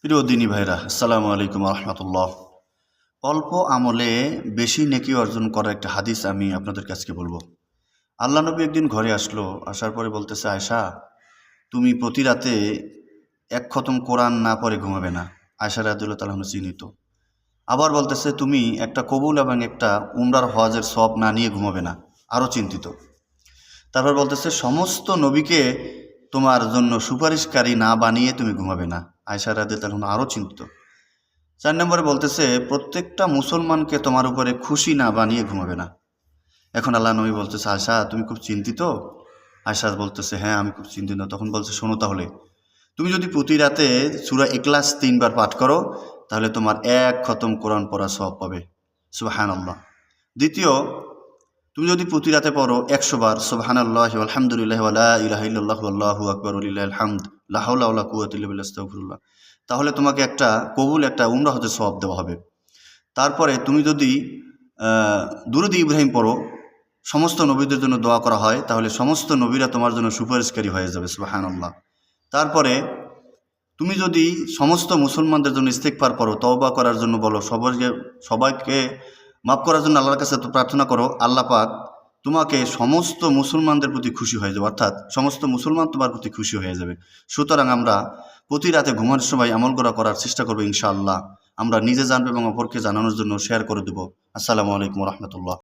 প্রিয় দিনী ভাইরা, আসসালামু আলাইকুম রহমতুল্লাহ। অল্প আমলে বেশি নেকি অর্জন করার একটা হাদিস আমি আপনাদের কাছে বলবো। আল্লাহ নবী একদিন ঘরে আসার পরে বলতেছে, আয়সা, তুমি প্রতি রাতে এক খতম কোরআন না পড়ে ঘুমাবে না। আয়সা রাদিয়াল্লাহু তাআলা আনহা চিন্তিত। আবার বলতেছে, তুমি একটা কবুল এবং একটা উমরার হজের সওয়াব না নিয়ে ঘুমাবে না। আরও চিন্তিত। তারপর বলতেছে, সমস্ত নবীকে তোমার জন্য সুপারিশকারী না বানিয়ে তুমি ঘুমাবে না। আয়সা রাদিয়াল্লাহু তাআলা আনহা আরও চিন্তিত। 4 নম্বরে বলতেছে, প্রত্যেকটা মুসলমানকে তোমার উপরে খুশি না বানিয়ে ঘুমাবে না। এখন আল্লাহ নবী বলতেছে, আয়সা তুমি খুব চিন্তিত? আয়সা বলতেছে, হ্যাঁ আমি খুব চিন্তিত। তখন বলছে, শোনো তাহলে, তুমি যদি প্রতি রাতে সূরা ইখলাস 3 বার পাঠ করো, তাহলে তোমার এক খতম কোরআন পড়া সওয়াব পাবে। সুবহানাল্লাহ। দ্বিতীয়, তুমি যদি প্রতি রাতে পড়ো 100 বার সুবহানাল্লাহি ওয়া আলহামদুলিল্লাহি ওয়া লা ইলাহা ইল্লাল্লাহু আল্লাহু আকবার ওয়া লিল্লাহিল হামদ লা হাওলা ওয়া লা কুওয়াতা ইল্লা বিল্লাহ আস্তাগফিরুল্লাহ, তাহলে তোমাকে একটা কবুল একটা উমরা হজের সওয়াব দেওয়া হবে। তারপরে তুমি যদি দুরূদ ইব্রাহিম পড়ো, সমস্ত নবীদের জন্য দোয়া করা হয়, তাহলে সমস্ত নবীরা তোমার জন্য সুপারিশকারী হয়ে যাবে। সুবহানাল্লাহ। তারপরে তুমি যদি সমস্ত মুসলমানদের জন্য ইস্তেগফার পড়ো, তওবা করার জন্য বলো, সবাইকে মাফ করার জন্য আল্লাহর কাছে প্রার্থনা করো, আল্লাহ পাক তোমাকে সমস্ত মুসলমানদের প্রতি খুশি হয়ে যাবে, অর্থাৎ সমস্ত মুসলমান তোমার প্রতি খুশি হয়ে যাবে। সুতরাং আমরা প্রতি রাতে ঘুমানোর সময় আমল করার চেষ্টা করবো ইনশাআল্লাহ। আমরা নিজে জানবো এবং অপরকে জানানোর জন্য শেয়ার করে দেবো। আসসালামু আলাইকুম রহমতুল্লাহ।